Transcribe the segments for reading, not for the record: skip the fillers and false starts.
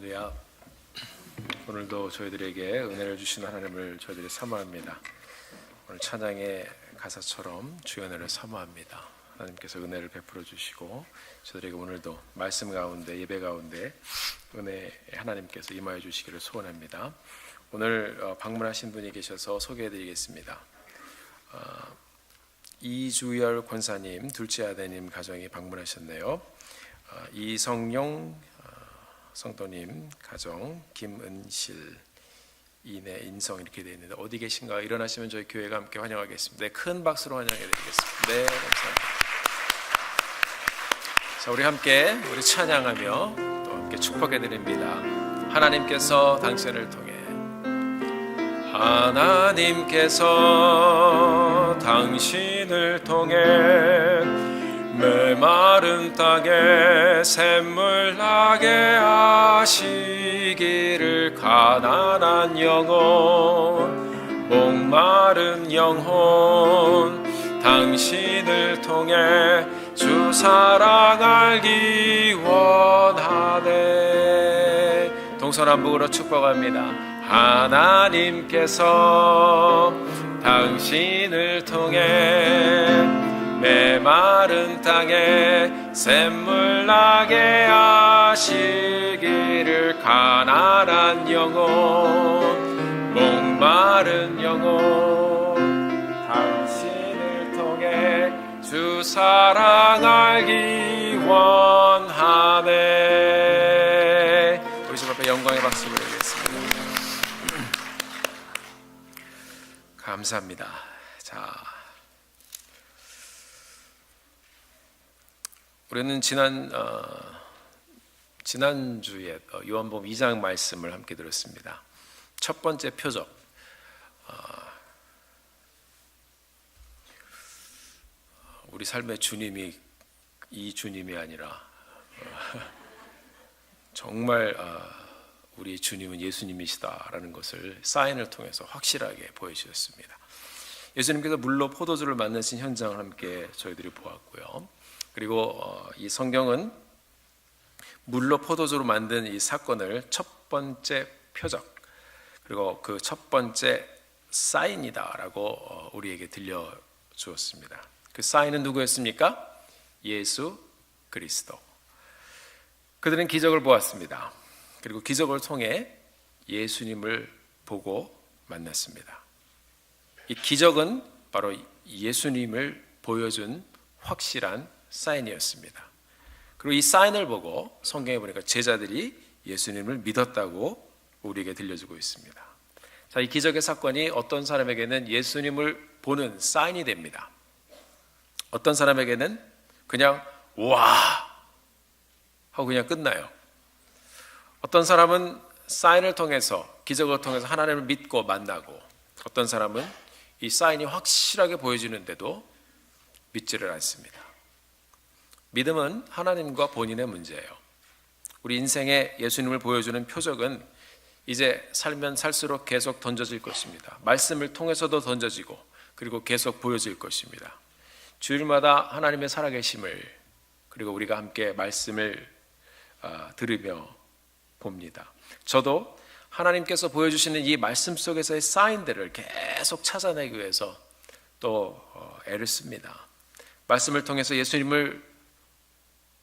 할렐루야. 오늘도 저희들에게 은혜를 주시는 하나님을 저희들이 사모합니다. 오늘 찬양의 가사처럼 주의 은혜를 사모합니다. 하나님께서 은혜를 베풀어 주시고 저희들에게 오늘도 말씀 가운데 예배 가운데 은혜 하나님께서 임하여 주시기를 소원합니다. 오늘 방문하신 분이 계셔서 소개해 드리겠습니다. 이주열 권사님 둘째 아드님 가정이 방문하셨네요. 이성용 성도님 가정, 김은실, 이내 인성 이렇게 되어 있는데 어디 계신가? 일어나시면 저희 교회가 함께 환영하겠습니다. 네, 큰 박수로 환영해 드리겠습니다. 네, 감사합니다. 자, 우리 함께 우리 찬양하며 또 함께 축복해 드립니다. 하나님께서 당신을 통해 하나님께서 당신을 통해 메마른 땅에 샘물 나게 하시기를 가난한 영혼 목마른 영혼 당신을 통해 주 사랑 알기 원하네. 동서남북으로 축복합니다. 하나님께서 당신을 통해 메마른 땅에 샘물 나게 하시기를 가난한 영혼 목마른 영혼 당신을 통해 주 사랑 알기 원하네. 우리 주 앞에 영광의 박수 드리겠습니다. 감사합니다. 우리는 지난주에 요한복음 2장 말씀을 함께 들었습니다. 첫 번째 표적, 우리 삶의 주님이 이 주님이 아니라 정말 우리 주님은 예수님이시다라는 것을 사인을 통해서 확실하게 보여주셨습니다. 예수님께서 물로 포도주를 만드신 현장을 함께 저희들이 보았고요. 그리고 이 성경은 물로 포도주로 만든 이 사건을 첫 번째 표적 그리고 그 첫 번째 사인이다라고 우리에게 들려주었습니다. 그 사인은 누구였습니까? 예수 그리스도. 그들은 기적을 보았습니다. 그리고 기적을 통해 예수님을 보고 만났습니다. 이 기적은 바로 예수님을 보여준 확실한 사인이었습니다. 그리고 이 사인을 보고 성경에 보니까 제자들이 예수님을 믿었다고 우리에게 들려주고 있습니다. 자, 이 기적의 사건이 어떤 사람에게는 예수님을 보는 사인이 됩니다. 어떤 사람에게는 그냥 와 하고 그냥 끝나요. 어떤 사람은 사인을 통해서 기적을 통해서 하나님을 믿고 만나고 어떤 사람은 이 사인이 확실하게 보여지는데도 믿지를 않습니다. 믿음은 하나님과 본인의 문제예요. 우리 인생에 예수님을 보여주는 표적은 이제 살면 살수록 계속 던져질 것입니다. 말씀을 통해서도 던져지고 그리고 계속 보여질 것입니다. 주일마다 하나님의 살아계심을 그리고 우리가 함께 말씀을 들으며 봅니다. 저도 하나님께서 보여주시는 이 말씀 속에서의 사인들을 계속 찾아내기 위해서 또 애를 씁니다. 말씀을 통해서 예수님을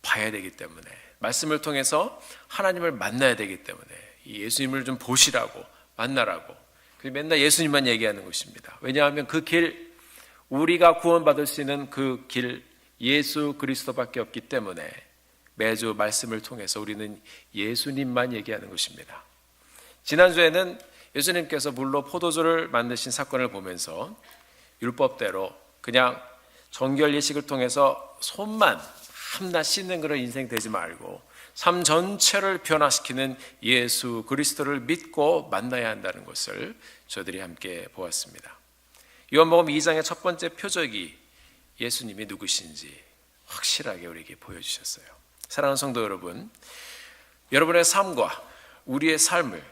봐야 되기 때문에 말씀을 통해서 하나님을 만나야 되기 때문에 이 예수님을 좀 보시라고 만나라고 맨날 예수님만 얘기하는 것입니다. 왜냐하면 그 길 우리가 구원받을 수 있는 그 길 예수 그리스도밖에 없기 때문에 매주 말씀을 통해서 우리는 예수님만 얘기하는 것입니다. 지난주에는 예수님께서 물로 포도주를 만드신 사건을 보면서 율법대로 그냥 정결 예식을 통해서 손만 함나 씻는 그런 인생 되지 말고 삶 전체를 변화시키는 예수 그리스도를 믿고 만나야 한다는 것을 저희들이 함께 보았습니다. 요한복음 2장의 첫 번째 표적이 예수님이 누구신지 확실하게 우리에게 보여주셨어요. 사랑하는 성도 여러분, 여러분의 삶과 우리의 삶을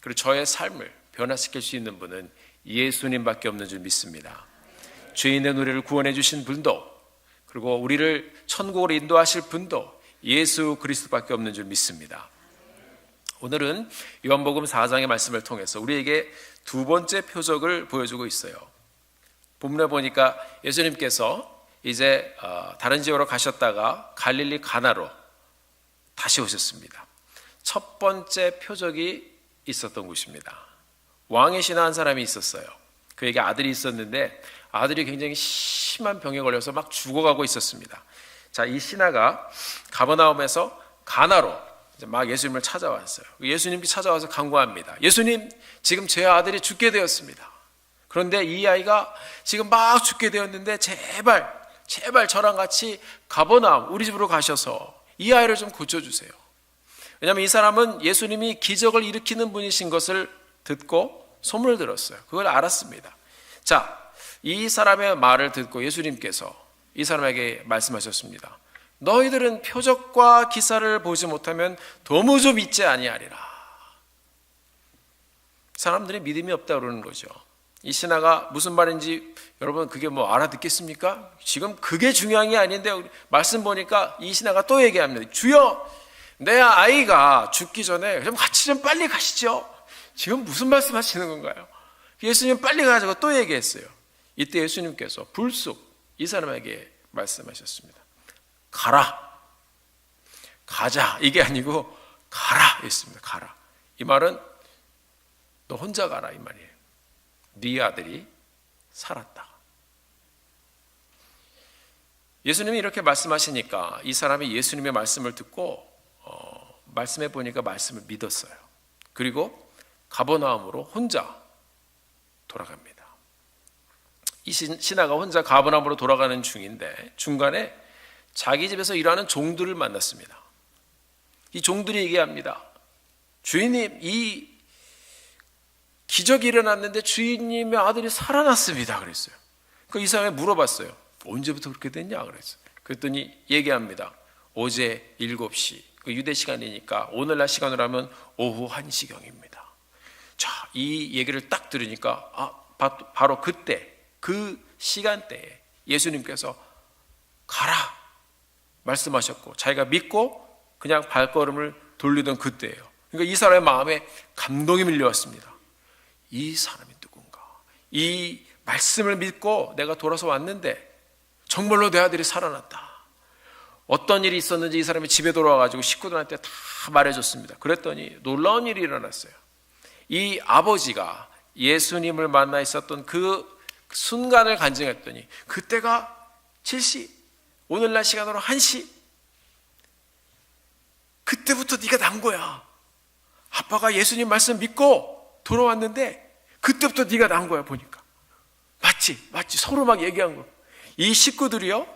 그리고 저의 삶을 변화시킬 수 있는 분은 예수님밖에 없는 줄 믿습니다. 죄인된 우리를 구원해 주신 분도 그리고 우리를 천국으로 인도하실 분도 예수 그리스도밖에 없는 줄 믿습니다. 오늘은 요한복음 4장의 말씀을 통해서 우리에게 두 번째 표적을 보여주고 있어요. 본문에 보니까 예수님께서 이제 다른 지역으로 가셨다가 갈릴리 가나로 다시 오셨습니다. 첫 번째 표적이 있었던 곳입니다. 왕의 신하 한 사람이 있었어요. 그에게 아들이 있었는데 아들이 굉장히 심한 병에 걸려서 막 죽어가고 있었습니다. 자, 이 신하가 가버나움에서 가나로 이제 막 예수님을 찾아왔어요. 예수님이 찾아와서 간구합니다. 예수님, 지금 제 아들이 죽게 되었습니다. 그런데 이 아이가 지금 막 죽게 되었는데 제발 저랑 같이 가버나움 우리 집으로 가셔서 이 아이를 좀 고쳐주세요. 왜냐하면 이 사람은 예수님이 기적을 일으키는 분이신 것을 듣고 소문을 들었어요. 그걸 알았습니다. 자, 이 사람의 말을 듣고 예수님께서 이 사람에게 말씀하셨습니다. 너희들은 표적과 기사를 보지 못하면 도무지 믿지 아니하리라. 사람들이 믿음이 없다 그러는 거죠. 이 신하가 무슨 말인지 여러분 그게 뭐 알아듣겠습니까? 지금 그게 중요한 게 아닌데 말씀 보니까 이 신하가 또 얘기합니다. 주여, 내 아이가 죽기 전에 좀 같이 좀 빨리 가시죠. 지금 무슨 말씀하시는 건가요? 예수님 빨리 가자고 또 얘기했어요. 이때 예수님께서 불쑥 이 사람에게 말씀하셨습니다. 가라, 가자, 이게 아니고 가라 했습니다. 가라. 이 말은 너 혼자 가라 이 말이에요. 네 아들이 살았다. 예수님이 이렇게 말씀하시니까 이 사람이 예수님의 말씀을 듣고 말씀해 보니까 말씀을 믿었어요. 그리고 가버나움으로 혼자 돌아갑니다. 이 신하가 혼자 가버나움으로 돌아가는 중인데 중간에 자기 집에서 일하는 종들을 만났습니다. 이 종들이 얘기합니다. 주인님, 이 기적이 일어났는데 주인님의 아들이 살아났습니다. 그랬어요. 그 이 사람이 물어봤어요. 언제부터 그렇게 됐냐? 그랬어요. 그랬더니 얘기합니다. 어제 7시, 그 유대 시간이니까 오늘날 시간으로 하면 오후 1시경입니다. 자, 이 얘기를 딱 들으니까 바로 그때 그 시간대에 예수님께서 가라 말씀하셨고 자기가 믿고 그냥 발걸음을 돌리던 그때예요. 그러니까 이 사람의 마음에 감동이 밀려왔습니다. 이 사람이 누군가? 이 말씀을 믿고 내가 돌아서 왔는데 정말로 내 아들이 살아났다. 어떤 일이 있었는지 이 사람이 집에 돌아와가지고 식구들한테 다 말해줬습니다. 그랬더니 놀라운 일이 일어났어요. 이 아버지가 예수님을 만나 있었던 그 순간을 간증했더니 그때가 7시, 오늘날 시간으로 1시, 그때부터 네가 난 거야. 아빠가 예수님 말씀 믿고 돌아왔는데 그때부터 네가 난 거야. 보니까 맞지 서로 막 얘기한 거. 이 식구들이요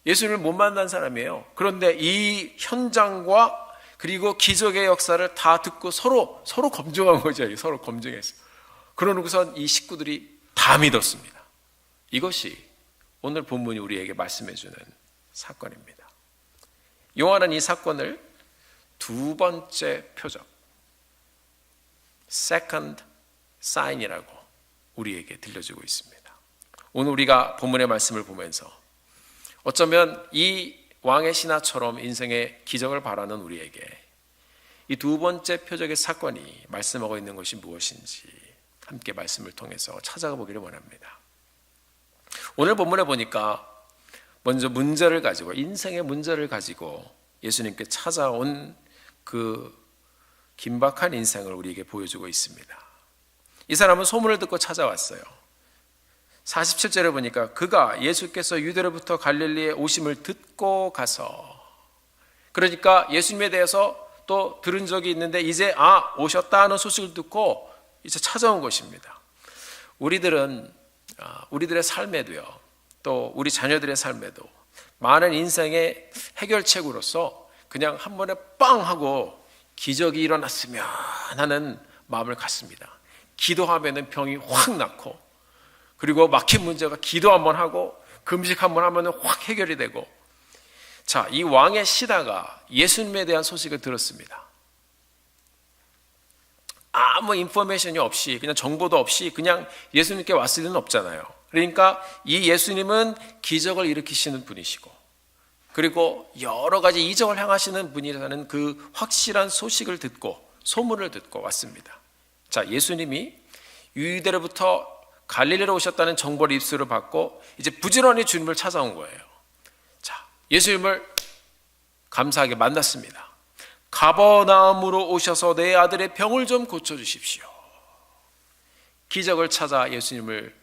예수님을 못 만난 사람이에요. 그런데 이 현장과 그리고 기적의 역사를 다 듣고 서로 검증한 거죠. 서로 검증했어요. 그러고선 이 식구들이 다 믿었습니다. 이것이 오늘 본문이 우리에게 말씀해주는 사건입니다. 요한은 이 사건을 두 번째 표적, second sign이라고 우리에게 들려주고 있습니다. 오늘 우리가 본문의 말씀을 보면서 어쩌면 이 왕의 신하처럼 인생의 기적을 바라는 우리에게 이 두 번째 표적의 사건이 말씀하고 있는 것이 무엇인지 함께 말씀을 통해서 찾아가 보기를 원합니다. 오늘 본문에 보니까 먼저 문제를 가지고 인생의 문제를 가지고 예수님께 찾아온 그 긴박한 인생을 우리에게 보여주고 있습니다. 이 사람은 소문을 듣고 찾아왔어요. 47절에 보니까 그가 예수께서 유대로부터 갈릴리에 오심을 듣고 가서, 그러니까 예수님에 대해서 또 들은 적이 있는데 이제 오셨다 하는 소식을 듣고 이제 찾아온 것입니다. 우리들은 우리들의 삶에도요, 또 우리 자녀들의 삶에도 많은 인생의 해결책으로서 그냥 한 번에 빵 하고 기적이 일어났으면 하는 마음을 갖습니다. 기도하면 병이 확 낫고, 그리고 막힌 문제가 기도 한번 하고 금식 한번 하면 확 해결이 되고. 자, 이 왕의 신하가 예수님에 대한 소식을 들었습니다. 아무 인포메이션이 없이, 그냥 정보도 없이 그냥 예수님께 왔을 리는 없잖아요. 그러니까 이 예수님은 기적을 일으키시는 분이시고, 그리고 여러 가지 이적을 행하시는 분이라는 그 확실한 소식을 듣고 소문을 듣고 왔습니다. 자, 예수님이 유대로부터 갈릴리로 오셨다는 정보를 입수를 받고 이제 부지런히 주님을 찾아온 거예요. 자, 예수님을 감사하게 만났습니다. 가버나움으로 오셔서 내 아들의 병을 좀 고쳐주십시오. 기적을 찾아 예수님을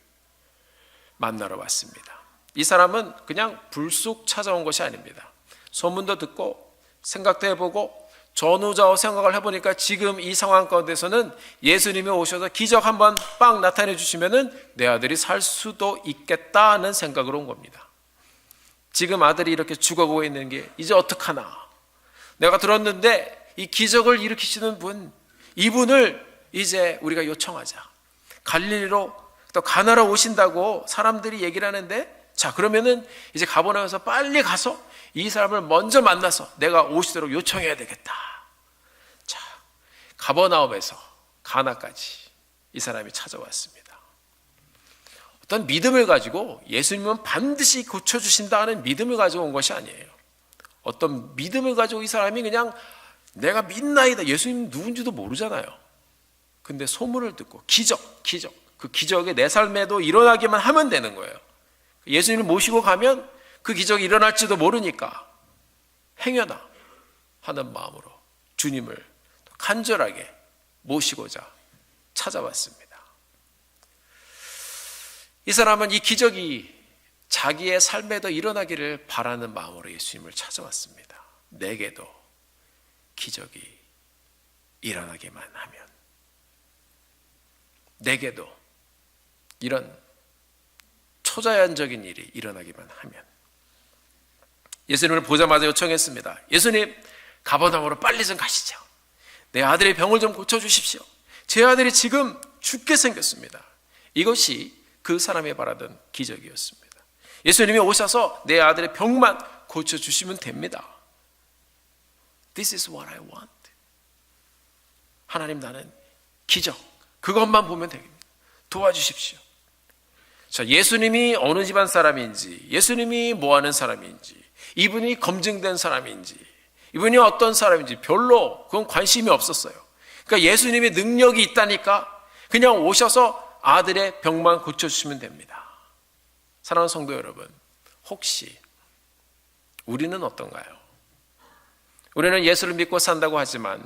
만나러 왔습니다. 이 사람은 그냥 불쑥 찾아온 것이 아닙니다. 소문도 듣고 생각도 해보고 전후좌우 생각을 해보니까 지금 이 상황 가운데서는 예수님이 오셔서 기적 한번 빵 나타내 주시면은 내 아들이 살 수도 있겠다는 생각으로 온 겁니다. 지금 아들이 이렇게 죽어가고 있는 게 이제 어떡하나. 내가 들었는데 이 기적을 일으키시는 분, 이분을 이제 우리가 요청하자. 갈릴리로 또 가나로 오신다고 사람들이 얘기를 하는데, 자, 그러면은 이제 가버나움에서 빨리 가서 이 사람을 먼저 만나서 내가 오시도록 요청해야 되겠다. 자, 가버나움에서 가나까지 이 사람이 찾아왔습니다. 어떤 믿음을 가지고 예수님은 반드시 고쳐주신다는 믿음을 가지고 온 것이 아니에요. 어떤 믿음을 가지고 이 사람이 그냥 내가 믿나이다. 예수님 누군지도 모르잖아요. 근데 소문을 듣고 기적. 그 기적이 내 삶에도 일어나기만 하면 되는 거예요. 예수님을 모시고 가면 그 기적이 일어날지도 모르니까 행여나 하는 마음으로 주님을 간절하게 모시고자 찾아왔습니다. 이 사람은 이 기적이 자기의 삶에도 일어나기를 바라는 마음으로 예수님을 찾아왔습니다. 내게도 기적이 일어나기만 하면, 내게도 이런 초자연적인 일이 일어나기만 하면. 예수님을 보자마자 요청했습니다. 예수님, 가버나움으로 빨리 좀 가시죠. 내 아들의 병을 좀 고쳐주십시오. 제 아들이 지금 죽게 생겼습니다. 이것이 그 사람이 바라던 기적이었습니다. 예수님이 오셔서 내 아들의 병만 고쳐주시면 됩니다. This is what I want. 하나님, 나는 기적, 그것만 보면 됩니다. 도와주십시오. 자, 예수님이 어느 집안 사람인지, 예수님이 뭐하는 사람인지, 이분이 검증된 사람인지, 이분이 어떤 사람인지 별로 그건 관심이 없었어요. 그러니까 예수님의 능력이 있다니까 그냥 오셔서 아들의 병만 고쳐주시면 됩니다. 사랑하는 성도 여러분, 혹시 우리는 어떤가요? 우리는 예수를 믿고 산다고 하지만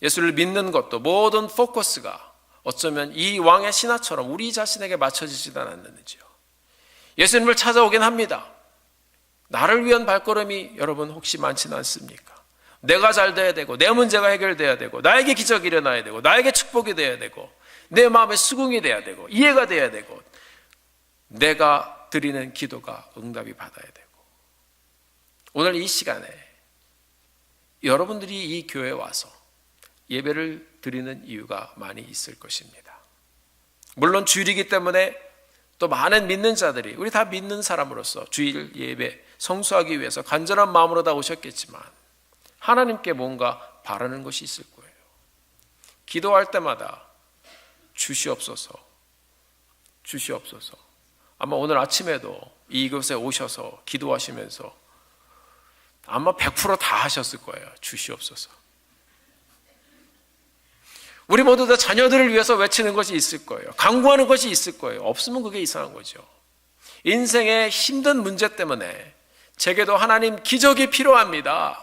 예수를 믿는 것도 모든 포커스가 어쩌면 이 왕의 신하처럼 우리 자신에게 맞춰지지도 않았는지요. 예수님을 찾아오긴 합니다. 나를 위한 발걸음이 여러분 혹시 많지는 않습니까? 내가 잘 돼야 되고, 내 문제가 해결돼야 되고, 나에게 기적이 일어나야 되고, 나에게 축복이 돼야 되고, 내 마음에 수긍이 돼야 되고, 이해가 돼야 되고, 내가 드리는 기도가 응답이 받아야 되고. 오늘 이 시간에 여러분들이 이 교회에 와서 예배를 드리는 이유가 많이 있을 것입니다. 물론 주일이기 때문에 또 많은 믿는 자들이, 우리 다 믿는 사람으로서 주일 예배 성수하기 위해서 간절한 마음으로 다 오셨겠지만 하나님께 뭔가 바라는 것이 있을 거예요. 기도할 때마다 주시옵소서, 주시옵소서. 아마 오늘 아침에도 이곳에 오셔서 기도하시면서 아마 100% 다 하셨을 거예요. 주시옵소서. 우리 모두 다 자녀들을 위해서 외치는 것이 있을 거예요. 간구하는 것이 있을 거예요. 없으면 그게 이상한 거죠. 인생의 힘든 문제 때문에 제게도 하나님 기적이 필요합니다.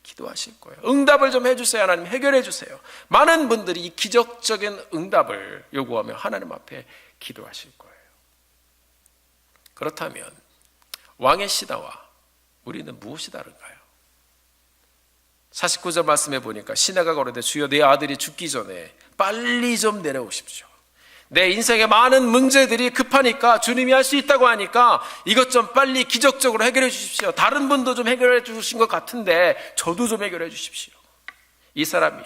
기도하실 거예요. 응답을 좀 해주세요. 하나님 해결해 주세요. 많은 분들이 이 기적적인 응답을 요구하며 하나님 앞에 기도하실 거예요. 그렇다면 왕의 신하와 우리는 무엇이 다른가요? 49절 말씀해 보니까 신하가 가로되 주여 내 아들이 죽기 전에 빨리 좀 내려오십시오. 내 인생에 많은 문제들이 급하니까 주님이 할 수 있다고 하니까 이것 좀 빨리 기적적으로 해결해 주십시오. 다른 분도 좀 해결해 주신 것 같은데 저도 좀 해결해 주십시오. 이 사람이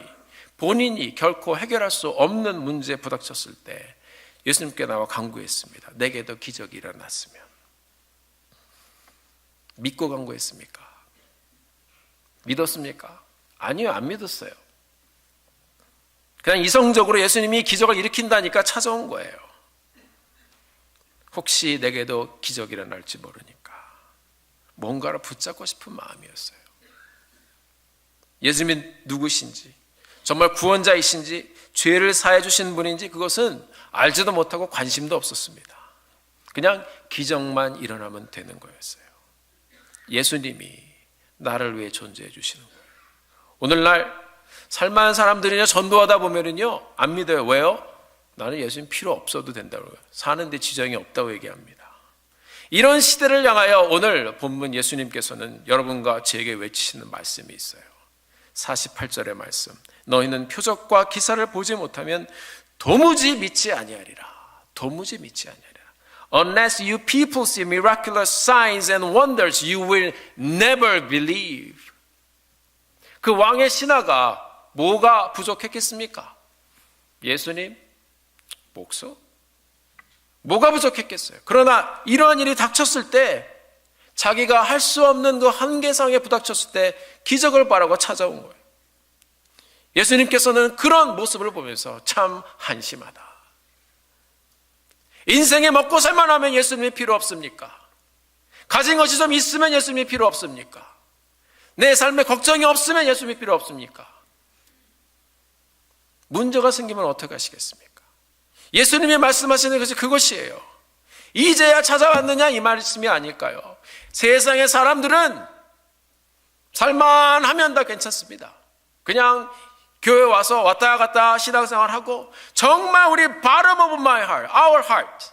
본인이 결코 해결할 수 없는 문제에 부닥쳤을 때 예수님께 나와 간구했습니다. 내게도 기적이 일어났으면. 믿고 간구했습니까? 믿었습니까? 아니요, 안 믿었어요. 그냥 이성적으로 예수님이 기적을 일으킨다니까 찾아온 거예요. 혹시 내게도 기적이 일어날지 모르니까 뭔가를 붙잡고 싶은 마음이었어요. 예수님이 누구신지, 정말 구원자이신지 죄를 사해 주신 분인지 그것은 알지도 못하고 관심도 없었습니다. 그냥 기적만 일어나면 되는 거였어요. 예수님이 나를 위해 존재해 주시는 거예요. 오늘날 살만한 사람들이냐 전도하다 보면은요 안 믿어요. 왜요? 나는 예수님 필요 없어도 된다고 사는데 지장이 없다고 얘기합니다. 이런 시대를 향하여 오늘 본문 예수님께서는 여러분과 제게 외치시는 말씀이 있어요. 48절의 말씀. 너희는 표적과 기사를 보지 못하면 도무지 믿지 아니하리라. 도무지 믿지 아니하리라. Unless you people see miraculous signs and wonders, you will never believe. 그 왕의 신하가 뭐가 부족했겠습니까? 예수님? 목소? 뭐가 부족했겠어요? 그러나 이러한 일이 닥쳤을 때 자기가 할 수 없는 그 한계상에 부닥쳤을 때 기적을 바라고 찾아온 거예요. 예수님께서는 그런 모습을 보면서 참 한심하다. 인생에 먹고 살만하면 예수님이 필요 없습니까? 가진 것이 좀 있으면 예수님이 필요 없습니까? 내 삶에 걱정이 없으면 예수님이 필요 없습니까? 문제가 생기면 어떻게 하시겠습니까? 예수님이 말씀하시는 것이 그것이에요. 이제야 찾아왔느냐 이 말씀이 아닐까요? 세상의 사람들은 살만하면 다 괜찮습니다. 그냥 교회 와서 왔다 갔다 신앙생활하고 정말 우리 bottom of my heart, our heart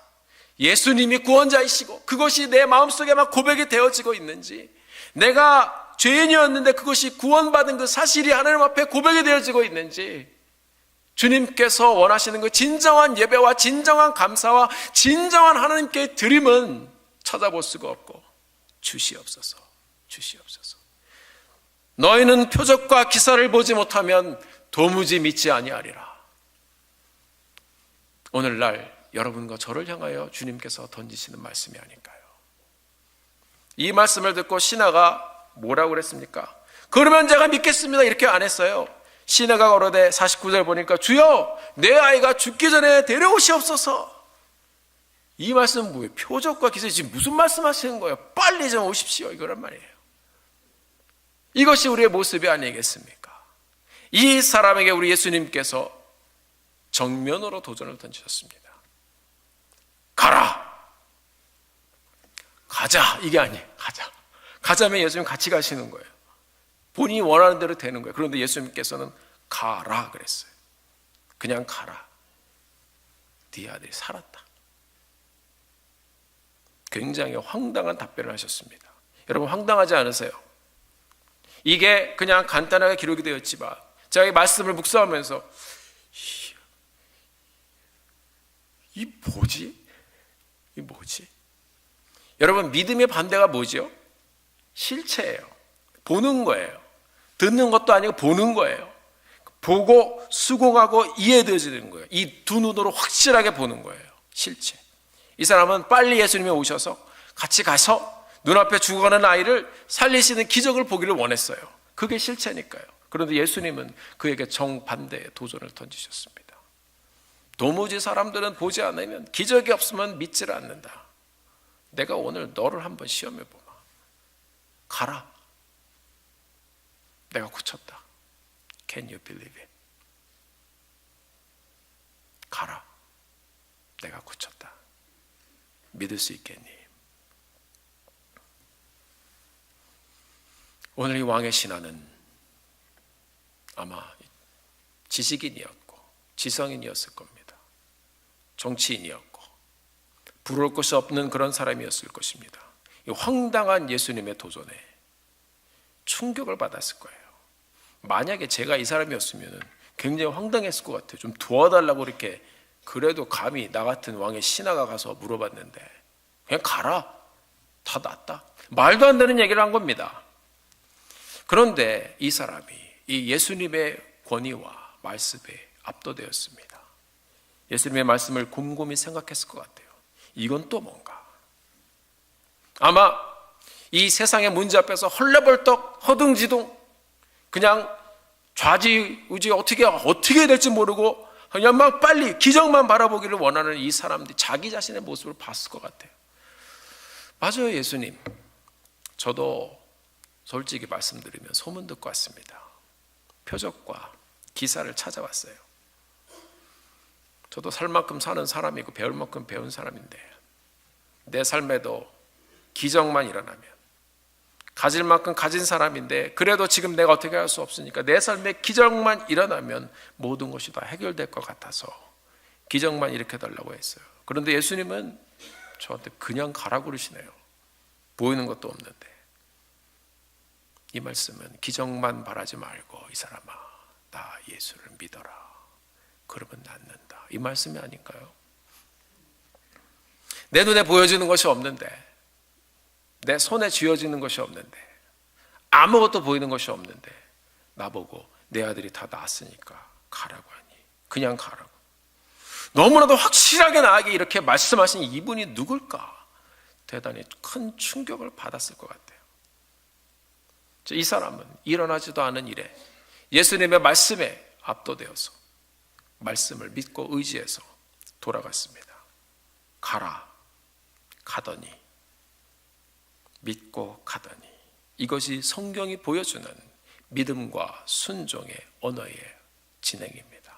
예수님이 구원자이시고 그것이 내 마음속에만 고백이 되어지고 있는지 내가 죄인이었는데 그것이 구원받은 그 사실이 하나님 앞에 고백이 되어지고 있는지 주님께서 원하시는 그 진정한 예배와 진정한 감사와 진정한 하나님께 드림은 찾아볼 수가 없고 주시옵소서. 너희는 표적과 기사를 보지 못하면 도무지 믿지 아니하리라. 오늘날 여러분과 저를 향하여 주님께서 던지시는 말씀이 아닐까요? 이 말씀을 듣고 신하가 뭐라고 그랬습니까? 그러면 제가 믿겠습니다 이렇게 안 했어요. 신하가 걸어대 49절 보니까 주여 내 아이가 죽기 전에 데려오시옵소서. 이 말씀은 뭐예요? 표적과 기사 지금 무슨 말씀하시는 거예요? 빨리 좀 오십시오 이거란 말이에요. 이것이 우리의 모습이 아니겠습니까? 이 사람에게 우리 예수님께서 정면으로 도전을 던지셨습니다. 가라! 가자! 이게 아니에요. 가자면 예수님 같이 가시는 거예요. 본인이 원하는 대로 되는 거예요. 그런데 예수님께서는 가라 그랬어요. 그냥 가라. 네 아들이 살았다. 굉장히 황당한 답변을 하셨습니다. 여러분 황당하지 않으세요? 이게 그냥 간단하게 기록이 되었지만 제가 이 말씀을 묵상하면서 이 뭐지? 여러분 믿음의 반대가 뭐죠? 실체예요. 보는 거예요. 듣는 것도 아니고 보는 거예요. 보고 수긍하고 이해되어지는 거예요. 이 두 눈으로 확실하게 보는 거예요. 실체. 이 사람은 빨리 예수님이 오셔서 같이 가서 눈앞에 죽어가는 아이를 살리시는 기적을 보기를 원했어요. 그게 실체니까요. 그런데 예수님은 그에게 정반대의 도전을 던지셨습니다. 도무지 사람들은 보지 않으면 기적이 없으면 믿지를 않는다. 내가 오늘 너를 한번 시험해 보마. 가라. 내가 고쳤다. Can you believe it? 가라. 내가 고쳤다. 믿을 수 있겠니? 오늘 이 왕의 신하는 아마 지식인이었고 지성인이었을 겁니다. 정치인이었고 부러울 것이 없는 그런 사람이었을 것입니다. 이 황당한 예수님의 도전에 충격을 받았을 거예요. 만약에 제가 이 사람이었으면 굉장히 황당했을 것 같아요. 좀 도와달라고 이렇게 그래도 감히 나 같은 왕의 신하가 가서 물어봤는데 그냥 가라. 다 낫다. 말도 안 되는 얘기를 한 겁니다. 그런데 이 사람이 이 예수님의 권위와 말씀에 압도되었습니다. 예수님의 말씀을 곰곰이 생각했을 것 같아요. 이건 또 뭔가? 아마 이 세상의 문제 앞에서 헐레벌떡 허둥지둥 그냥 좌지우지 어떻게 될지 모르고 그냥 막 빨리 기적만 바라보기를 원하는 이 사람들이 자기 자신의 모습을 봤을 것 같아요. 맞아요, 예수님. 저도 솔직히 말씀드리면 소문 듣고 왔습니다. 표적과 기사를 찾아왔어요. 저도 살 만큼 사는 사람이고 배울 만큼 배운 사람인데 내 삶에도 기적만 일어나면, 가질 만큼 가진 사람인데 그래도 지금 내가 어떻게 할 수 없으니까 내 삶에 기적만 일어나면 모든 것이 다 해결될 것 같아서 기적만 일으켜달라고 했어요. 그런데 예수님은 저한테 그냥 가라고 그러시네요. 보이는 것도 없는데. 이 말씀은 기적만 바라지 말고 이 사람아, 나 예수를 믿어라. 그러면 낫는다. 이 말씀이 아닌가요? 내 눈에 보여지는 것이 없는데, 내 손에 쥐어지는 것이 없는데, 아무것도 보이는 것이 없는데 나보고 내 아들이 다 낳았으니까 가라고 하니, 그냥 가라고. 너무나도 확실하게 나에게 이렇게 말씀하신 이분이 누굴까? 대단히 큰 충격을 받았을 것 같아요. 이 사람은 일어나지도 않은 일에 예수님의 말씀에 압도되어서 말씀을 믿고 의지해서 돌아갔습니다. 가라. 가더니, 믿고 가더니. 이것이 성경이 보여주는 믿음과 순종의 언어의 진행입니다.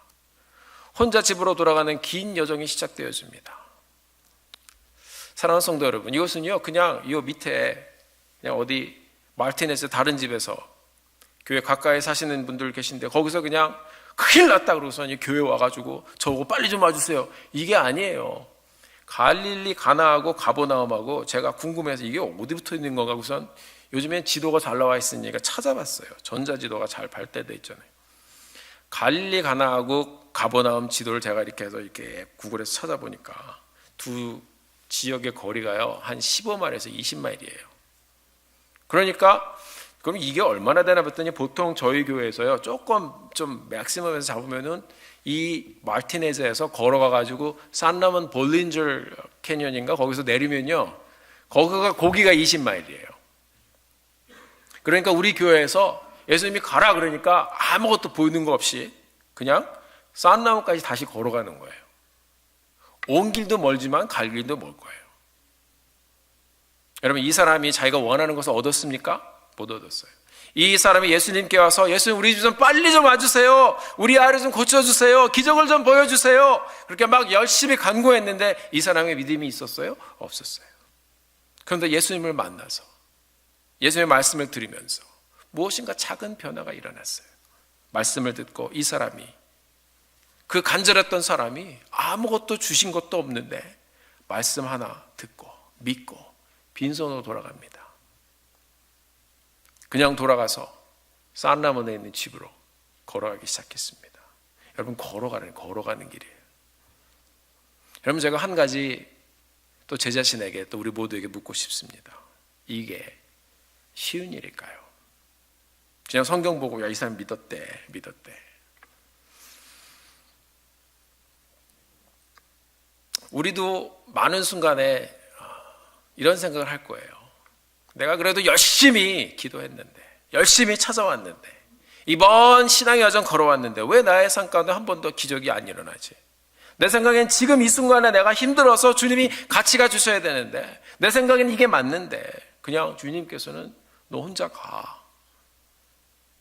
혼자 집으로 돌아가는 긴 여정이 시작되어집니다. 사랑하는 성도 여러분, 이것은요 그냥 이 밑에 그냥 어디 마르티네스 다른 집에서 교회 가까이 사시는 분들 계신데 거기서 그냥 큰일 났다 그러고서 교회 와가지고 저거 빨리 좀 와주세요, 이게 아니에요. 갈릴리 가나하고 가버나움하고 제가 궁금해서 이게 어디 붙어 있는 건가 우선 요즘엔 지도가 잘 나와 있으니까 찾아봤어요. 전자지도가 잘 발달돼 있잖아요. 갈릴리 가나하고 가버나움 지도를 제가 이렇게 해서 이렇게 구글에서 찾아보니까 두 지역의 거리가요 한 15마일에서 20마일이에요. 그러니까 그럼 이게 얼마나 되나 봤더니 보통 저희 교회에서요 조금 좀 맥시멈에서 잡으면은 이 마르티네즈에서 걸어가 가지고 산라몬 볼린저 캐년인가 거기서 내리면요 거기가 20마일이에요. 그러니까 우리 교회에서 예수님이 가라 그러니까 아무것도 보이는 거 없이 그냥 산나무까지 다시 걸어가는 거예요. 온 길도 멀지만 갈 길도 멀 거예요. 여러분, 이 사람이 자기가 원하는 것을 얻었습니까? 못 얻었어요. 이 사람이 예수님께 와서 예수님 우리 집 좀 빨리 좀 와주세요, 우리 아이를 좀 고쳐주세요, 기적을 좀 보여주세요, 그렇게 막 열심히 간구했는데 이 사람의 믿음이 있었어요? 없었어요. 그런데 예수님을 만나서 예수님의 말씀을 들으면서 무엇인가 작은 변화가 일어났어요. 말씀을 듣고 이 사람이, 그 간절했던 사람이 아무것도 주신 것도 없는데 말씀 하나 듣고 믿고 빈손으로 돌아갑니다. 그냥 돌아가서 산라몬에 있는 집으로 걸어가기 시작했습니다. 여러분, 걸어가는 길이에요. 여러분, 제가 한 가지 또 제 자신에게 또 우리 모두에게 묻고 싶습니다. 이게 쉬운 일일까요? 그냥 성경 보고 야, 이 사람 믿었대. 우리도 많은 순간에 이런 생각을 할 거예요. 내가 그래도 열심히 기도했는데, 열심히 찾아왔는데, 이번 신앙의 여정 걸어왔는데 왜 나의 삶 가운데 한 번도 기적이 안 일어나지? 내 생각엔 지금 이 순간에 내가 힘들어서 주님이 같이 가주셔야 되는데, 내 생각엔 이게 맞는데 그냥 주님께서는 너 혼자 가,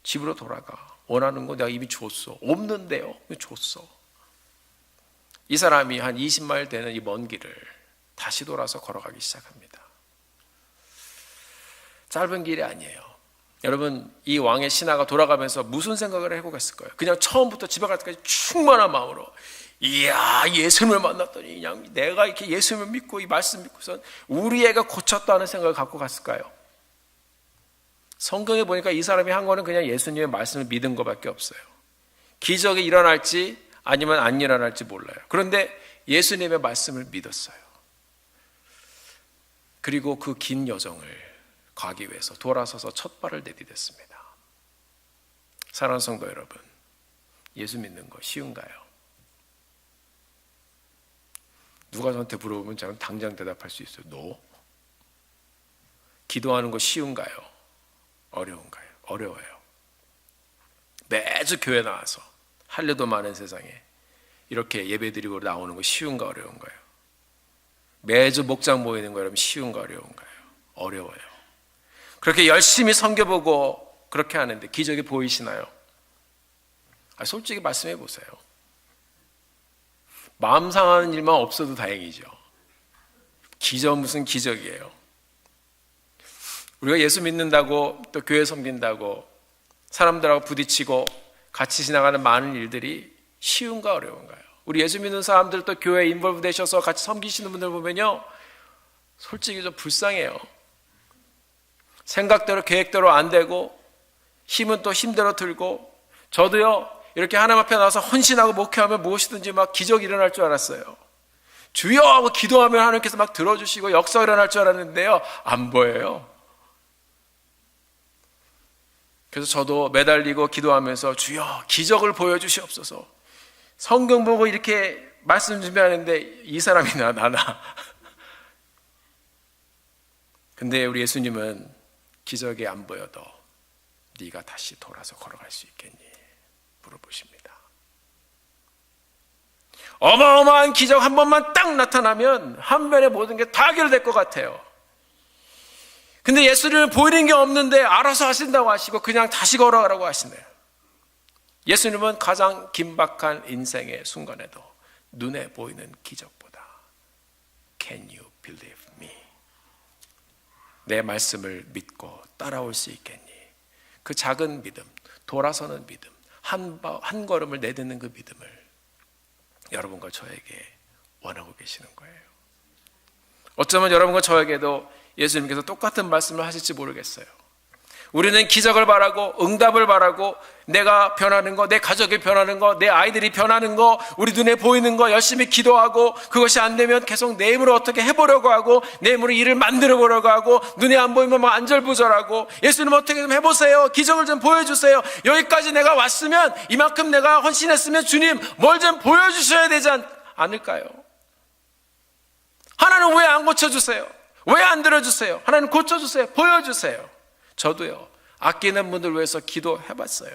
집으로 돌아가, 원하는 거 내가 이미 줬어. 없는데요? 줬어. 이 사람이 한 20마일 되는 이 먼 길을 다시 돌아서 걸어가기 시작합니다. 짧은 길이 아니에요. 여러분, 이 왕의 신하가 돌아가면서 무슨 생각을 하고 갔을까요? 그냥 처음부터 집에 갈 때까지 충만한 마음으로, 이야, 예수님을 만났더니 그냥 내가 이렇게 예수님을 믿고 이 말씀 믿고선 우리 애가 고쳤다는 생각을 갖고 갔을까요? 성경에 보니까 이 사람이 한 거는 그냥 예수님의 말씀을 믿은 것밖에 없어요. 기적이 일어날지 아니면 안 일어날지 몰라요. 그런데 예수님의 말씀을 믿었어요. 그리고 그 긴 여정을 가기 위해서 돌아서서 첫 발을 내디뎠습니다. 사랑하는 성도 여러분, 예수 믿는 거 쉬운가요? 누가 저한테 물어보면 저는 당장 대답할 수 있어요. No. 기도하는 거 쉬운가요? 어려운가요? 어려워요. 매주 교회 나와서 할 일도 많은 세상에 이렇게 예배드리고 나오는 거 쉬운가 어려운가요? 매주 목장 모이는 거 여러분 쉬운가 어려운가요? 어려워요. 그렇게 열심히 섬겨보고 그렇게 하는데 기적이 보이시나요? 솔직히 말씀해 보세요. 마음 상하는 일만 없어도 다행이죠. 기적 무슨 기적이에요. 우리가 예수 믿는다고 또 교회 섬긴다고 사람들하고 부딪히고 같이 지나가는 많은 일들이 쉬운가 어려운가요? 우리 예수 믿는 사람들 또 교회에 인볼브 되셔서 같이 섬기시는 분들 보면요, 솔직히 좀 불쌍해요. 생각대로 계획대로 안 되고 힘은 또 힘대로 들고, 저도요 이렇게 하나님 앞에 나와서 헌신하고 목회하면 무엇이든지 막 기적이 일어날 줄 알았어요. 주여 하고 기도하면 하나님께서 막 들어주시고 역사가 일어날 줄 알았는데요, 안 보여요. 그래서 저도 매달리고 기도하면서 주여 기적을 보여주시옵소서. 성경 보고 이렇게 말씀 준비하는데 이 사람이나 나나. 근데 우리 예수님은 기적이 안 보여도 네가 다시 돌아서 걸어갈 수 있겠니? 물어보십니다. 어마어마한 기적 한 번만 딱 나타나면 한 번에 모든 게 다 해결될 것 같아요. 근데 예수님은 보이는 게 없는데 알아서 하신다고 하시고 그냥 다시 걸어가라고 하시네요. 예수님은 가장 긴박한 인생의 순간에도 눈에 보이는 기적보다 Can you believe me? 내 말씀을 믿고 따라올 수 있겠니? 그 작은 믿음, 돌아서는 믿음, 한 걸음을 내딛는 그 믿음을 여러분과 저에게 원하고 계시는 거예요. 어쩌면 여러분과 저에게도 예수님께서 똑같은 말씀을 하실지 모르겠어요. 우리는 기적을 바라고 응답을 바라고 내가 변하는 거, 내 가족이 변하는 거, 내 아이들이 변하는 거, 우리 눈에 보이는 거 열심히 기도하고 그것이 안 되면 계속 내 힘으로 어떻게 해보려고 하고 내 힘으로 일을 만들어 보려고 하고 눈에 안 보이면 막 안절부절하고 예수님 어떻게 좀 해보세요. 기적을 좀 보여주세요. 여기까지 내가 왔으면 이만큼 내가 헌신했으면 주님 뭘 좀 보여주셔야 되지 않을까요? 하나님 왜 안 고쳐주세요? 왜 안 들어주세요? 하나님 고쳐주세요. 보여주세요. 저도요 아끼는 분들 위해서 기도해봤어요.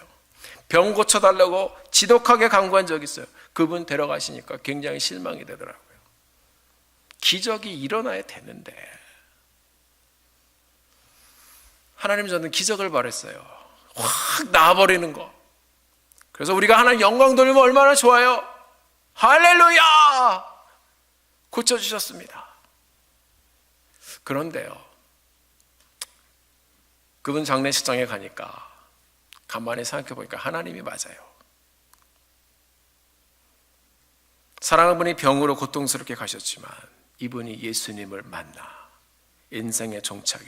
병 고쳐달라고 지독하게 간구한 적이 있어요. 그분 데려가시니까 굉장히 실망이 되더라고요. 기적이 일어나야 되는데 하나님, 저는 기적을 바랬어요. 확 나아버리는 거. 그래서 우리가 하나님 영광 돌리면 얼마나 좋아요. 할렐루야! 고쳐주셨습니다. 그런데요 그분 장례식장에 가니까 간만에 생각해 보니까 하나님이 맞아요. 사랑하는 분이 병으로 고통스럽게 가셨지만 이분이 예수님을 만나 인생의 종착에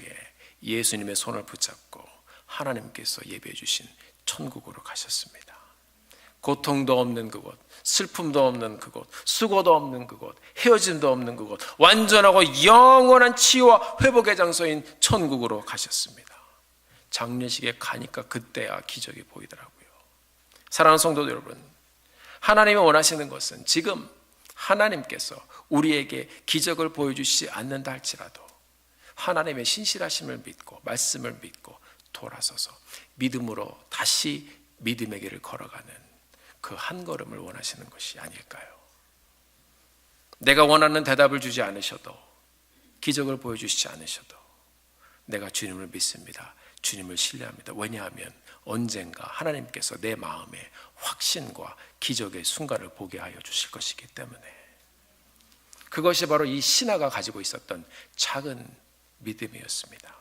예수님의 손을 붙잡고 하나님께서 예배해 주신 천국으로 가셨습니다. 고통도 없는 그곳, 슬픔도 없는 그곳, 수고도 없는 그곳, 헤어짐도 없는 그곳, 완전하고 영원한 치유와 회복의 장소인 천국으로 가셨습니다. 장례식에 가니까 그때야 기적이 보이더라고요. 사랑하는 성도 여러분, 하나님이 원하시는 것은 지금 하나님께서 우리에게 기적을 보여주시지 않는다 할지라도 하나님의 신실하심을 믿고 말씀을 믿고 돌아서서 믿음으로 다시 믿음의 길을 걸어가는 그 한 걸음을 원하시는 것이 아닐까요? 내가 원하는 대답을 주지 않으셔도, 기적을 보여주시지 않으셔도 내가 주님을 믿습니다. 주님을 신뢰합니다. 왜냐하면 언젠가 하나님께서 내 마음에 확신과 기적의 순간을 보게 하여 주실 것이기 때문에. 그것이 바로 이 신하가 가지고 있었던 작은 믿음이었습니다.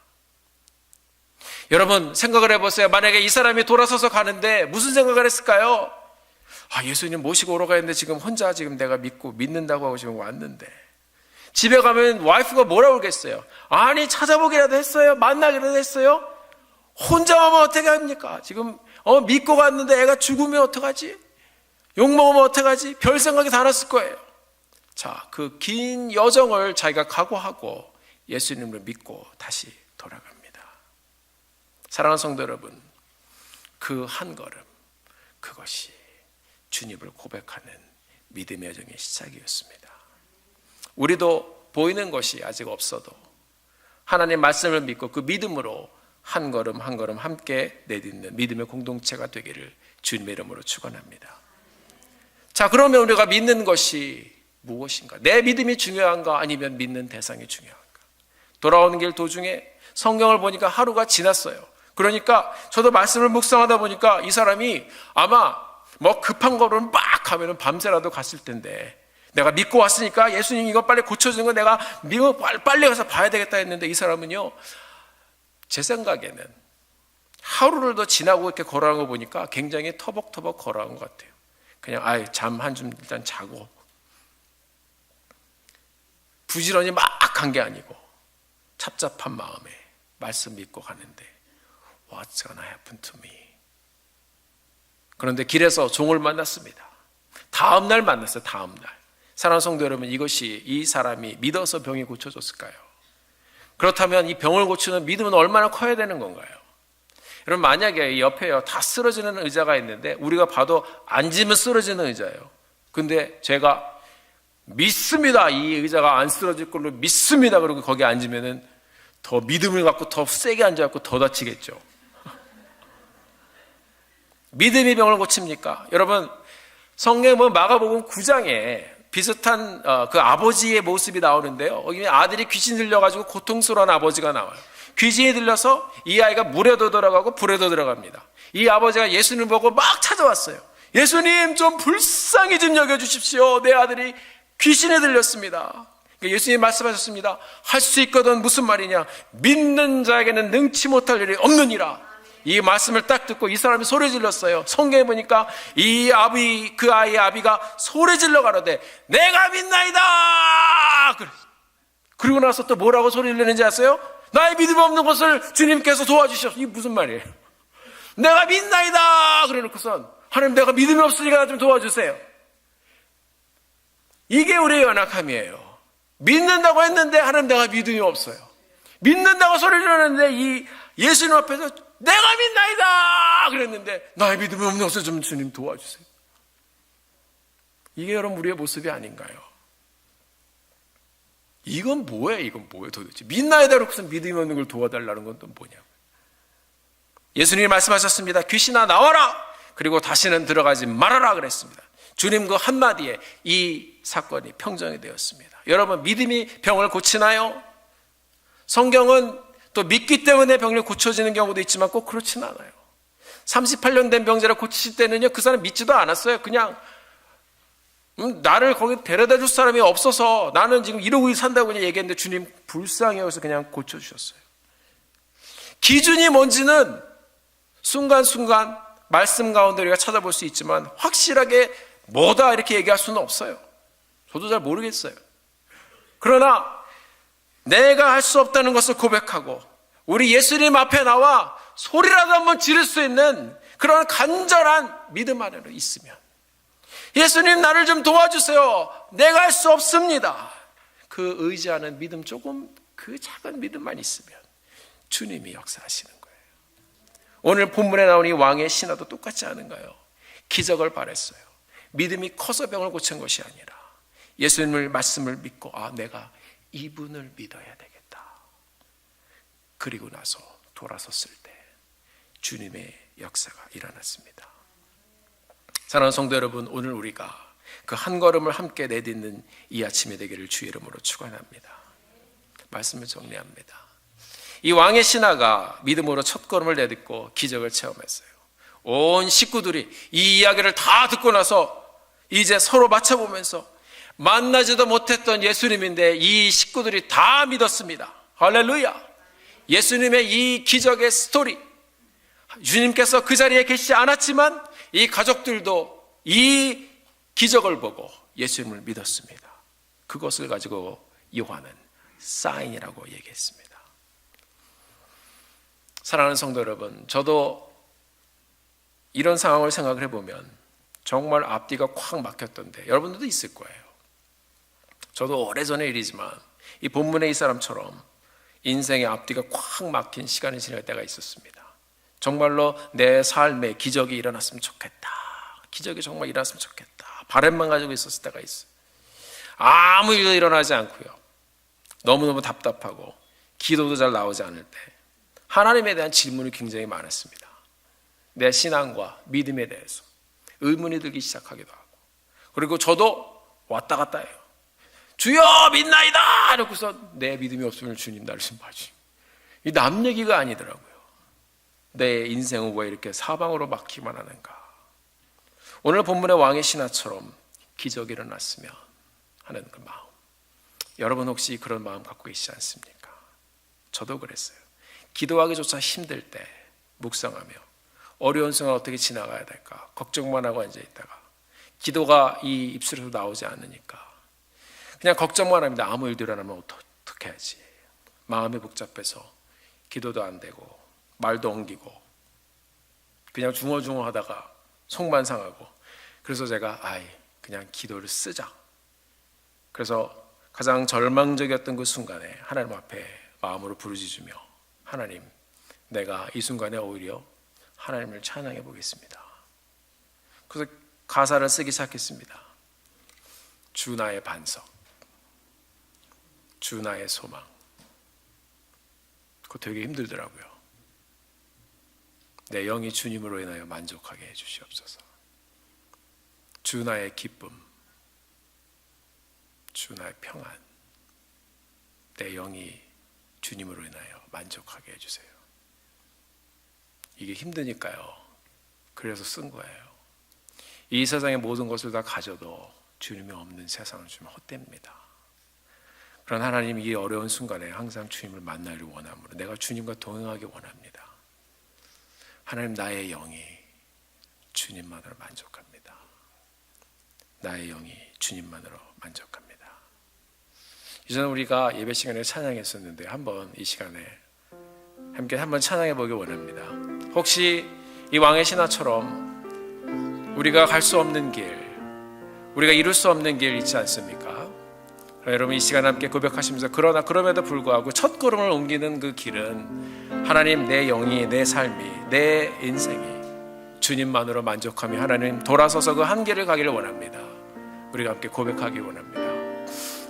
여러분 생각을 해보세요. 만약에 이 사람이 돌아서서 가는데 무슨 생각을 했을까요? 예수님 모시고 오러 가는데 지금 혼자 지금 내가 믿는다고 하고 지금 왔는데, 집에 가면 와이프가 뭐라고 그러겠어요? 아니 찾아보기라도 했어요? 만나기라도 했어요? 혼자 오면 어떻게 합니까? 지금 믿고 갔는데 애가 죽으면 어떡하지? 욕먹으면 어떡하지? 별 생각이 다 났을 거예요. 자, 그 긴 여정을 자기가 각오하고 예수님을 믿고 다시 돌아갑니다. 사랑하는 성도 여러분, 그 한 걸음, 그것이 주님을 고백하는 믿음의 여정의 시작이었습니다. 우리도 보이는 것이 아직 없어도 하나님의 말씀을 믿고 그 믿음으로 한 걸음 한 걸음 함께 내딛는 믿음의 공동체가 되기를 주님의 이름으로 축원합니다. 자, 그러면 우리가 믿는 것이 무엇인가? 내 믿음이 중요한가? 아니면 믿는 대상이 중요한가? 돌아오는 길 도중에 성경을 보니까 하루가 지났어요. 그러니까 저도 말씀을 묵상하다 보니까 이 사람이 아마 뭐 급한 거로는 막 하면은 밤새라도 갔을 텐데, 내가 믿고 왔으니까 예수님 이거 빨리 고쳐주는 거 내가 믿어 빨리 가서 봐야 되겠다 했는데, 이 사람은요, 제 생각에는 하루를 더 지나고 이렇게 걸어간 거 보니까 굉장히 터벅터벅 걸어간 것 같아요. 그냥 잠 한줌 일단 자고, 부지런히 막 간 게 아니고 착잡한 마음에 말씀 믿고 가는데 What's gonna happen to me? 그런데 길에서 종을 만났습니다. 다음 날 만났어요. 다음 날. 사랑하는 성도 여러분, 이것이 이 사람이 믿어서 병이 고쳐졌을까요? 그렇다면 이 병을 고치는 믿음은 얼마나 커야 되는 건가요? 여러분, 만약에 옆에요 다 쓰러지는 의자가 있는데 우리가 봐도 앉으면 쓰러지는 의자예요. 근데 제가 믿습니다, 이 의자가 안 쓰러질 걸로 믿습니다, 그리고 거기 앉으면은 더 믿음을 갖고 더 세게 앉아갖고 더 다치겠죠. 믿음이 병을 고칩니까? 여러분, 성경에 보면 마가복음 9장에 비슷한 그 아버지의 모습이 나오는데요, 거기 아들이 귀신 들려가지고 고통스러운 아버지가 나와요. 귀신이 들려서 이 아이가 물에도 들어가고 불에도 들어갑니다. 이 아버지가 예수님을 보고 막 찾아왔어요. 예수님, 좀 불쌍히 좀 여겨주십시오. 내 아들이 귀신에 들렸습니다. 예수님이 말씀하셨습니다. 할 수 있거든. 무슨 말이냐? 믿는 자에게는 능치 못할 일이 없느니라. 이 말씀을 딱 듣고 이 사람이 소리 질렀어요. 성경에 보니까 이 아비, 그 아이의 아비가 소리 질러 가로되 내가 믿나이다. 그리고 나서 또 뭐라고 소리 질르는지 아세요? 나의 믿음 없는 것을 주님께서 도와주셨어. 이게 무슨 말이에요? 내가 믿나이다. 그래 놓고선 하나님, 내가 믿음이 없으니까 나 좀 도와주세요. 이게 우리의 연약함이에요. 믿는다고 했는데 하나님, 내가 믿음이 없어요. 믿는다고 소리를 지르는데 이 예수님 앞에서 내가 믿나이다 그랬는데 나의 믿음이 없어서 좀 주님 도와주세요. 이게 여러분 우리의 모습이 아닌가요? 이건 뭐예요? 도대체 믿나이다 그러고서 믿음이 없는 걸 도와달라는 건 또 뭐냐고. 예수님이 말씀하셨습니다. 귀신아 나와라. 그리고 다시는 들어가지 말아라 그랬습니다. 주님 그 한마디에 이 사건이 평정이 되었습니다. 여러분, 믿음이 병을 고치나요? 성경은 또 믿기 때문에 병이 고쳐지는 경우도 있지만 꼭 그렇진 않아요. 38년 된 병자를 고치실 때는요, 그 사람 믿지도 않았어요. 그냥 나를 거기 데려다 줄 사람이 없어서 나는 지금 이러고 산다고 그냥 얘기했는데 주님 불쌍히 여기서 그냥 고쳐주셨어요. 기준이 뭔지는 순간순간 말씀 가운데 우리가 찾아볼 수 있지만 확실하게 뭐다 이렇게 얘기할 수는 없어요. 저도 잘 모르겠어요. 그러나 내가 할 수 없다는 것을 고백하고 우리 예수님 앞에 나와 소리라도 한번 지를 수 있는 그런 간절한 믿음 안에로 있으면, 예수님 나를 좀 도와주세요, 내가 할 수 없습니다, 그 의지하는 믿음, 조금 그 작은 믿음만 있으면 주님이 역사하시는 거예요. 오늘 본문에 나온 이 왕의 신하도 똑같지 않은가요? 기적을 바랬어요. 믿음이 커서 병을 고친 것이 아니라 예수님의 말씀을 믿고 내가 이분을 믿어야 되겠다. 그리고 나서 돌아섰을 때 주님의 역사가 일어났습니다. 사랑하는 성도 여러분, 오늘 우리가 그 한 걸음을 함께 내딛는 이 아침이 되기를 주의 이름으로 축원합니다. 말씀을 정리합니다. 이 왕의 신하가 믿음으로 첫 걸음을 내딛고 기적을 체험했어요. 온 식구들이 이 이야기를 다 듣고 나서 이제 서로 맞춰보면서 만나지도 못했던 예수님인데 이 식구들이 다 믿었습니다. 할렐루야. 예수님의 이 기적의 스토리, 주님께서 그 자리에 계시지 않았지만 이 가족들도 이 기적을 보고 예수님을 믿었습니다. 그것을 가지고 요한은 사인이라고 얘기했습니다. 사랑하는 성도 여러분, 저도 이런 상황을 생각을 해보면 정말 앞뒤가 콱 막혔던데 여러분들도 있을 거예요. 저도 오래전의 일이지만 이 본문의 이 사람처럼 인생의 앞뒤가 콱 막힌 시간이 지날 때가 있었습니다. 정말로 내 삶에 기적이 일어났으면 좋겠다, 기적이 정말 일어났으면 좋겠다, 바람만 가지고 있었을 때가 있어요. 아무 일도 일어나지 않고요, 너무너무 답답하고 기도도 잘 나오지 않을 때 하나님에 대한 질문이 굉장히 많았습니다. 내 신앙과 믿음에 대해서 의문이 들기 시작하기도 하고, 그리고 저도 왔다 갔다 해요. 주여 믿나이다 이러고서 내 믿음이 없으면 주님 나를 좀 봐주시오. 이 남 얘기가 아니더라고요. 내 인생은 왜 이렇게 사방으로 막히만 하는가. 오늘 본문의 왕의 신하처럼 기적이 일어났으면 하는 그 마음. 여러분 혹시 그런 마음 갖고 계시지 않습니까? 저도 그랬어요. 기도하기조차 힘들 때 묵상하며 어려운 순간 어떻게 지나가야 될까 걱정만 하고 앉아있다가 기도가 이 입술에서 나오지 않으니까 그냥 걱정만 합니다. 아무 일도 일어나면 어떻게 하지? 마음이 복잡해서 기도도 안 되고 말도 엉기고 그냥 중얼중얼 하다가 속만 상하고, 그래서 제가 그냥 기도를 쓰자. 그래서 가장 절망적이었던 그 순간에 하나님 앞에 마음으로 부르짖으며, 하나님, 내가 이 순간에 오히려 하나님을 찬양해 보겠습니다. 그래서 가사를 쓰기 시작했습니다. 주 나의 반석, 주 나의 소망. 그거 되게 힘들더라고요. 내 영이 주님으로 인하여 만족하게 해주시옵소서. 주 나의 기쁨, 주 나의 평안, 내 영이 주님으로 인하여 만족하게 해주세요. 이게 힘드니까요. 그래서 쓴 거예요. 이 세상의 모든 것을 다 가져도 주님이 없는 세상을 주면 헛됩니다. 그런 하나님, 이 어려운 순간에 항상 주님을 만나기를 원하므로 내가 주님과 동행하기 원합니다. 하나님, 나의 영이 주님만으로 만족합니다. 나의 영이 주님만으로 만족합니다. 이전에 우리가 예배 시간에 찬양했었는데 한번 이 시간에 함께 한번 찬양해 보기 원합니다. 혹시 이 왕의 신하처럼 우리가 갈 수 없는 길, 우리가 이룰 수 없는 길 있지 않습니까? 여러분, 이 시간 함께 고백하시면서 그럼에도 불구하고 첫 걸음을 옮기는 그 길은 하나님, 내 영이, 내 삶이, 내 인생이 주님만으로 만족하며 하나님 돌아서서 그 한계를 가기를 원합니다. 우리가 함께 고백하기 원합니다.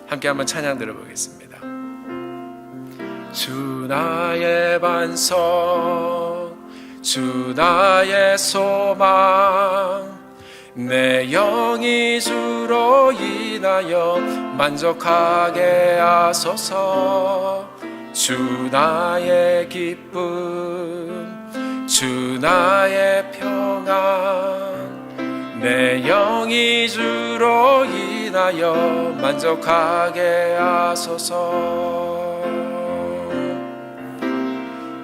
함께 한번 찬양 들어보겠습니다. 주 나의 반석, 주 나의 소망, 내 영이 주로 인하여 만족하게 하소서. 주 나의 기쁨, 주 나의 평안, 내 영이 주로 인하여 만족하게 하소서.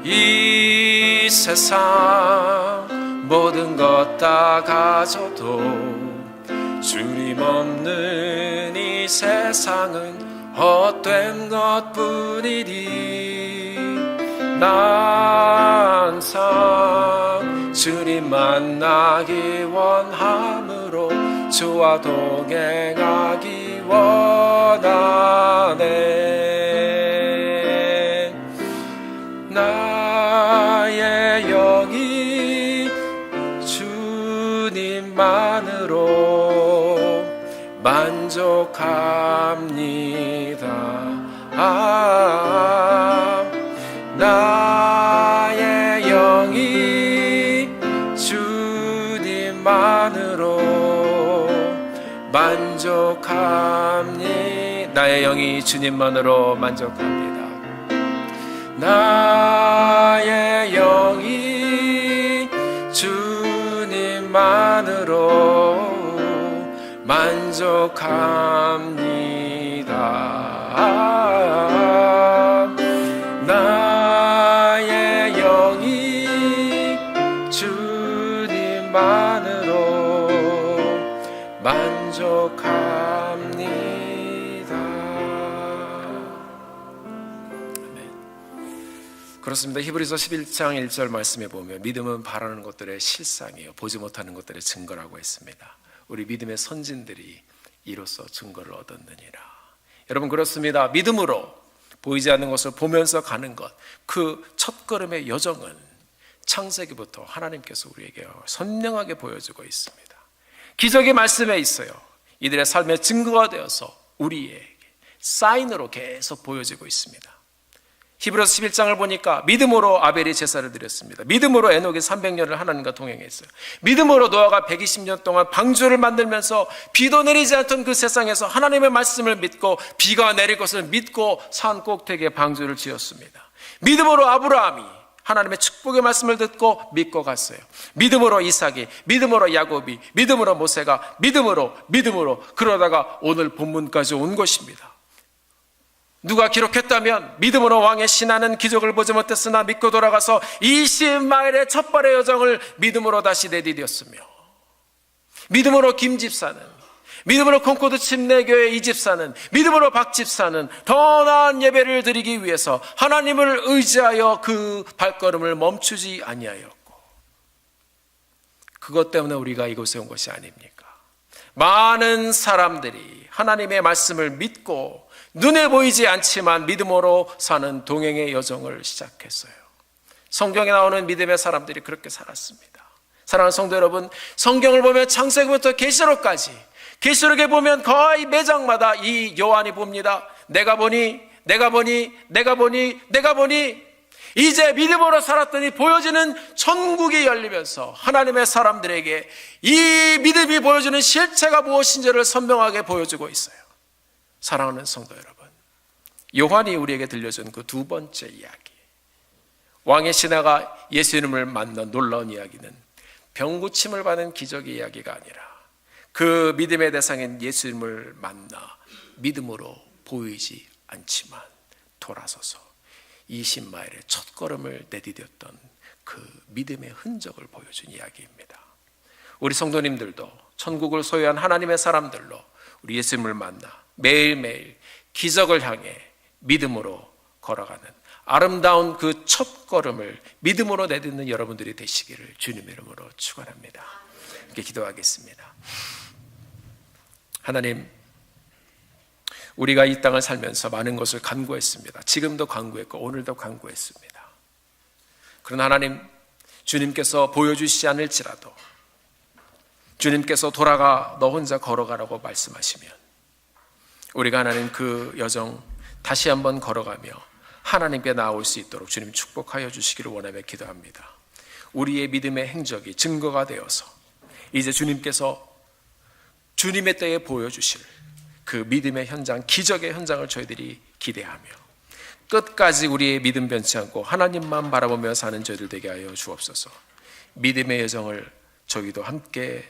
이 세상 모든 것 다 가져도 주님 없는 이 세상은 헛된 것뿐이니, 난 항상 주님 만나기 원함으로 주와 동행하기 원하네. 나의 영이 주님만으로 만족합니다. 나의 영이 주님만으로 만족합니다. 나의 영이 주님만으로 만족합니다. 나의 영이 주님만으로 만족합니다. 나의 영이 주님만으로 만족합니다. 그렇습니다. 히브리서 11장 1절 말씀에 보면 믿음은 바라는 것들의 실상이요 보지 못하는 것들의 증거라고 했습니다. 우리 믿음의 선진들이 이로써 증거를 얻었느니라. 여러분, 그렇습니다. 믿음으로 보이지 않는 것을 보면서 가는 것, 그 첫걸음의 여정은 창세기부터 하나님께서 우리에게 선명하게 보여주고 있습니다. 기적의 말씀에 있어요. 이들의 삶의 증거가 되어서 우리에게 사인으로 계속 보여지고 있습니다. 히브리서 11장을 보니까 믿음으로 아벨이 제사를 드렸습니다. 믿음으로 에녹이 300년을 하나님과 동행했어요. 믿음으로 노아가 120년 동안 방주를 만들면서 비도 내리지 않던 그 세상에서 하나님의 말씀을 믿고 비가 내릴 것을 믿고 산 꼭대기에 방주를 지었습니다. 믿음으로 아브라함이 하나님의 축복의 말씀을 듣고 믿고 갔어요. 믿음으로 이삭이, 믿음으로 야곱이, 믿음으로 모세가, 믿음으로 그러다가 오늘 본문까지 온 것입니다. 누가 기록했다면 믿음으로 왕의 신하는 기적을 보지 못했으나 믿고 돌아가서 20마일의 첫 발의 여정을 믿음으로 다시 내디뎠으며, 믿음으로 김 집사는, 믿음으로 콩코드 침례교회 이 집사는, 믿음으로 박 집사는 더 나은 예배를 드리기 위해서 하나님을 의지하여 그 발걸음을 멈추지 아니하였고, 그것 때문에 우리가 이곳에 온 것이 아닙니까? 많은 사람들이 하나님의 말씀을 믿고 눈에 보이지 않지만 믿음으로 사는 동행의 여정을 시작했어요. 성경에 나오는 믿음의 사람들이 그렇게 살았습니다. 사랑하는 성도 여러분, 성경을 보면 창세기부터 계시록까지, 계시록에 보면 거의 매장마다 이 요한이 봅니다. 내가 보니 이제 믿음으로 살았더니 보여지는 천국이 열리면서 하나님의 사람들에게 이 믿음이 보여주는 실체가 무엇인지를 선명하게 보여주고 있어요. 사랑하는 성도 여러분, 요한이 우리에게 들려준 그 두 번째 이야기, 왕의 신하가 예수님을 만난 놀라운 이야기는 병고침을 받은 기적의 이야기가 아니라 그 믿음의 대상인 예수님을 만나 믿음으로 보이지 않지만 돌아서서 20마일의 첫 걸음을 내디뎠던 그 믿음의 흔적을 보여준 이야기입니다. 우리 성도님들도 천국을 소유한 하나님의 사람들로 우리 예수님을 만나 매일매일 기적을 향해 믿음으로 걸어가는 아름다운 그 첫 걸음을 믿음으로 내딛는 여러분들이 되시기를 주님의 이름으로 축원합니다. 이렇게 기도하겠습니다. 하나님, 우리가 이 땅을 살면서 많은 것을 간구했습니다. 지금도 간구했고 오늘도 간구했습니다. 그러나 하나님, 주님께서 보여주시지 않을지라도 주님께서 돌아가 너 혼자 걸어가라고 말씀하시면 우리가 하나님 그 여정 다시 한번 걸어가며 하나님께 나올 수 있도록 주님 축복하여 주시기를 원하며 기도합니다. 우리의 믿음의 행적이 증거가 되어서 이제 주님께서 주님의 때에 보여주실 그 믿음의 현장, 기적의 현장을 저희들이 기대하며 끝까지 우리의 믿음 변치 않고 하나님만 바라보며 사는 저희들 되게 하여 주옵소서. 믿음의 여정을 저희도 함께